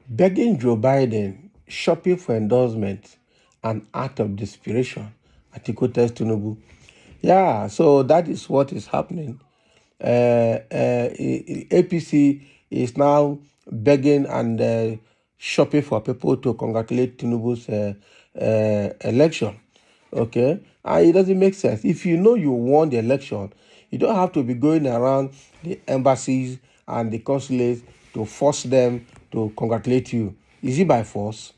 Begging Joe Biden, shopping for endorsement, an act of desperation, Atiku tells Tinubu. Yeah, so that is what is happening. APC is now begging and shopping for people to congratulate Tinubu's election. Okay, and it doesn't make sense. If you know you won the election, you don't have to be going around the embassies and the consulates to force them to congratulate you. Is it by force?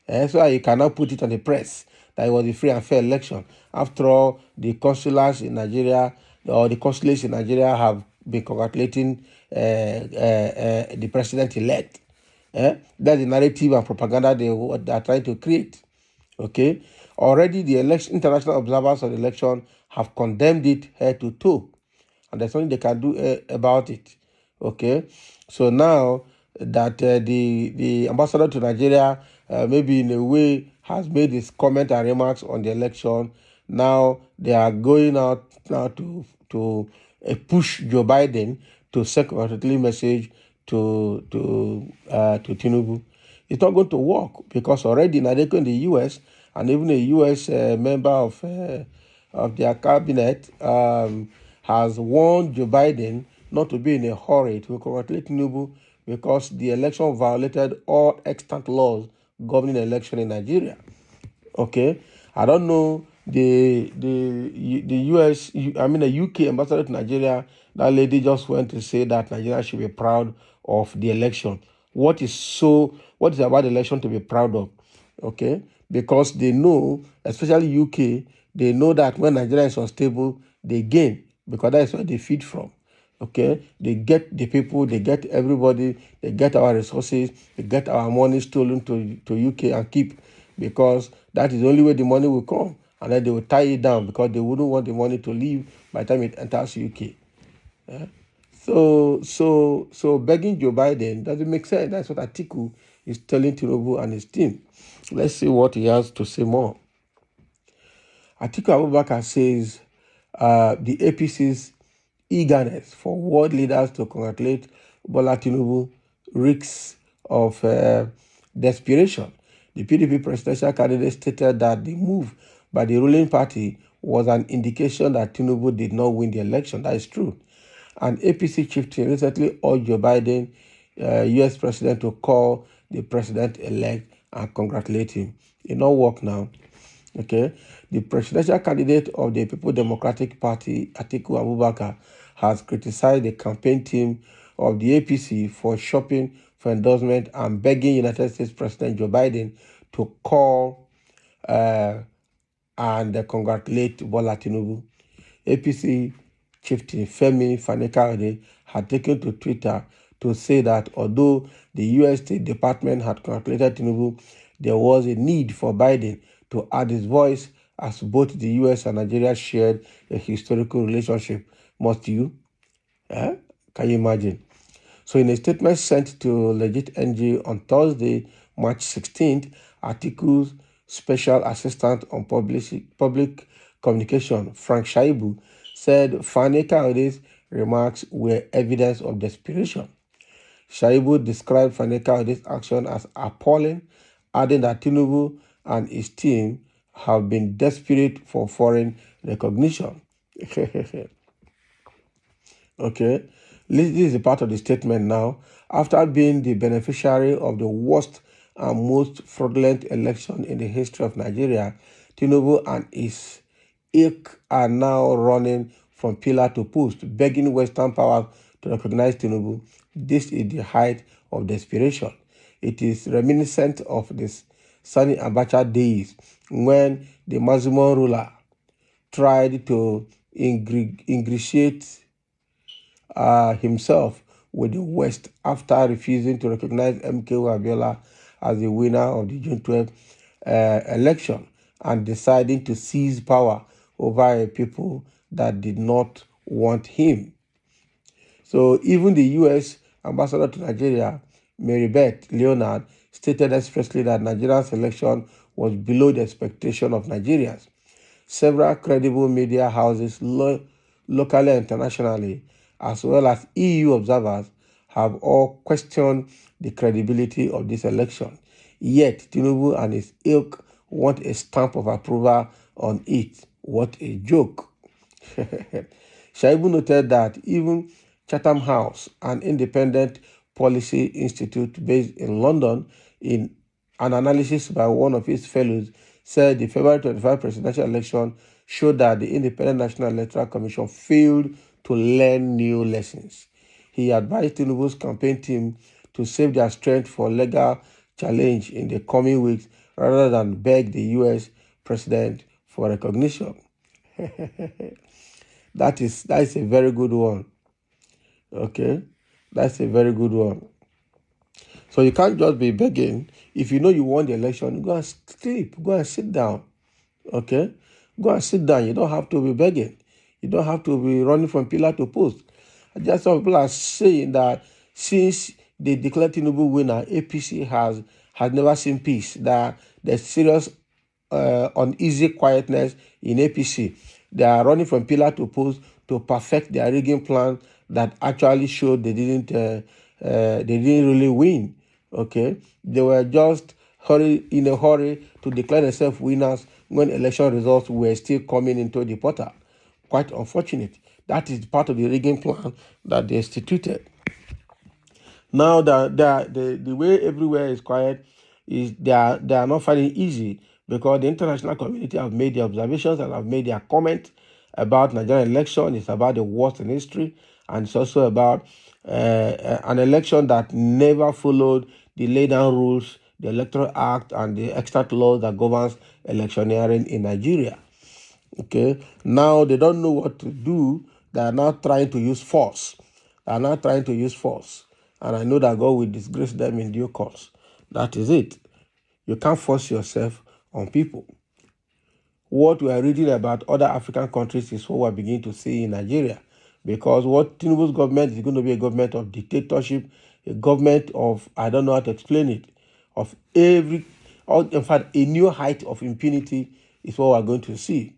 So you cannot put it on the press that it was a free and fair election. After all, the consulates in Nigeria or the consulates in Nigeria have been congratulating the president-elect. That's the narrative and propaganda they are trying to create. Okay, already the international observers of the election have condemned it head to toe, and there's nothing they can do about it. Okay, so now that the ambassador to Nigeria maybe in a way has made his comment and remarks on the election, now they are going out now to push Joe Biden to send a congratulatory message to Tinubu. It's not going to work because already Nadeko in the U.S. and even a U.S. Member of their cabinet has warned Joe Biden not to be in a hurry to congratulate Tinubu because the election violated all extant laws governing election in Nigeria. Okay, I don't know the U.S. I mean the UK ambassador to Nigeria. That lady just went to say that Nigeria should be proud of the election. What is about the election to be proud of? Okay, because they know, especially UK, they know that when Nigeria is unstable, they gain because that is where they feed from. Okay, they get the people, they get everybody, they get our resources, they get our money stolen to UK and keep, because that is the only way the money will come, and then they will tie it down because they wouldn't want the money to leave by the time it enters UK. So begging Joe Biden doesn't make sense. That's what Atiku is telling Tinubu and his team. Let's see what he has to say more. Atiku Abubakar says the APC's eagerness for world leaders to congratulate Bola Tinubu reeks of desperation. The PDP presidential candidate stated that the move by the ruling party was an indication that Tinubu did not win the election. That is true. And APC chieftain recently urged Joe Biden, U.S. president, to call the president-elect and congratulate him. It not work now. Okay, the presidential candidate of the People Democratic Party, Atiku Abubakar, has criticized the campaign team of the APC for shopping for endorsement and begging United States President Joe Biden to call and congratulate Bola Tinubu. APC chieftain Femi Fani-Kayode had taken to Twitter to say that although the U.S. State Department had congratulated Tinubu, there was a need for Biden to add his voice as both the U.S. and Nigeria shared a historical relationship. Must you? Can you imagine? So in a statement sent to Legit NG on Thursday, March 16th, Atiku's Special Assistant on Public Communication, Frank Shaibu, said Fani-Kayode's remarks were evidence of desperation. Shaibu described Fani-Kayode's action as appalling, adding that Tinubu and his team have been desperate for foreign recognition. Okay, this is a part of the statement now. After being the beneficiary of the worst and most fraudulent election in the history of Nigeria, Tinubu and his ilk are now running from pillar to post, begging Western powers to recognize Tinubu. This is the height of desperation. It is reminiscent of the Sani Abacha days when the Mazumon ruler tried to ingratiate himself with the West after refusing to recognize MKO Abiola as the winner of the June 12th election and deciding to seize power over a people that did not want him. So even the U.S. ambassador to Nigeria, Marybeth Leonard, stated expressly that Nigeria's election was below the expectation of Nigerians. Several credible media houses, locally and internationally, as well as EU observers, have all questioned the credibility of this election. Yet, Tinubu and his ilk want a stamp of approval on it. What a joke. Shaibu noted that even Chatham House, an independent policy institute based in London, in an analysis by one of his fellows, said the February 25 presidential election showed that the Independent National Electoral Commission failed to learn new lessons. He advised Tinubu's campaign team to save their strength for legal challenge in the coming weeks rather than beg the US president for recognition. That is a very good one. Okay, that's a very good one. So you can't just be begging. If you know you won the election, go and sleep, go and sit down. Okay, go and sit down. You don't have to be begging. You don't have to be running from pillar to post. Just some people are saying that since they declared Tinubu winner, APC has never seen peace. That there's serious uneasy quietness in APC. They are running from pillar to post to perfect their rigging plan that actually showed they didn't really win. Okay, they were just in a hurry to declare themselves winners when election results were still coming into the portal. Quite unfortunate. That is part of the rigging plan that they instituted. Now the way everywhere is quiet is they are not finding it easy because the international community have made their observations and have made their comment about Nigerian election. It's about the worst in history, and it's also about an election that never followed the laid down rules, the Electoral Act, and the extant laws that governs electioneering in Nigeria. Okay, now they don't know what to do. They are now trying to use force. They are now trying to use force. And I know that God will disgrace them in due course. That is it. You can't force yourself on people. What we are reading about other African countries is what we're beginning to see in Nigeria. Because what Tinubu's government is going to be a government of dictatorship, a government of, I don't know how to explain it, of in fact, a new height of impunity is what we're going to see.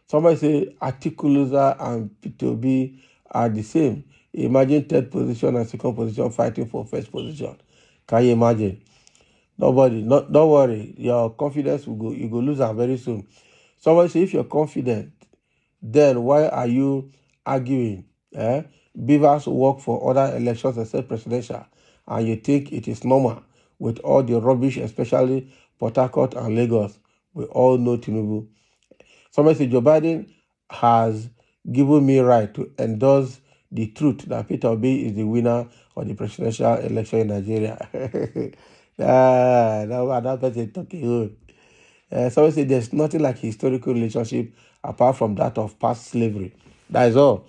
Somebody say Atiku and P2B are the same. Imagine third position and second position fighting for first position. Can you imagine? Nobody, don't worry. Your confidence will go. You go lose them very soon. Somebody say if you're confident, then why are you arguing? Beavers work for other elections except presidential, and you think it is normal with all the rubbish, especially Port Harcourt and Lagos. We all know Tinubu. Somebody said Joe Biden has given me right to endorse the truth that Peter Obi is the winner of the presidential election in Nigeria. That person talking good. Somebody said there's nothing like historical relationship apart from that of past slavery. That is all.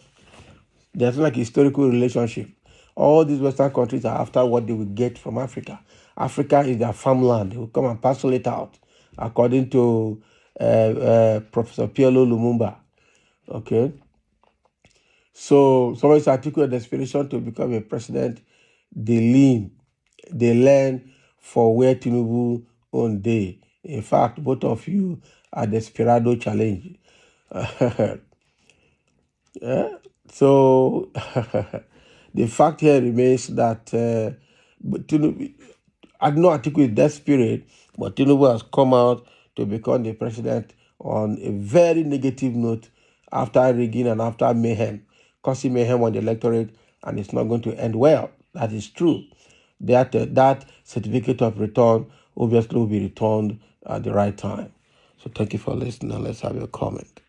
There's not like historical relationship. All these Western countries are after what they will get from Africa. Africa is their farmland. They will come and parcel it out, according to Professor Pielo Lumumba. Okay. So somebody's article desperation to become a president. They learn for where Tinubu on day. In fact, both of you are desperado challenge. Yeah. So the fact here remains that Tinubu, I don't know Atiku is desperate, but Tinubu has come out to become the president on a very negative note after rigging and after mayhem, causing mayhem on the electorate, and it's not going to end well. That is true. That certificate of return obviously will be returned at the right time. So thank you for listening. Let's have your comment.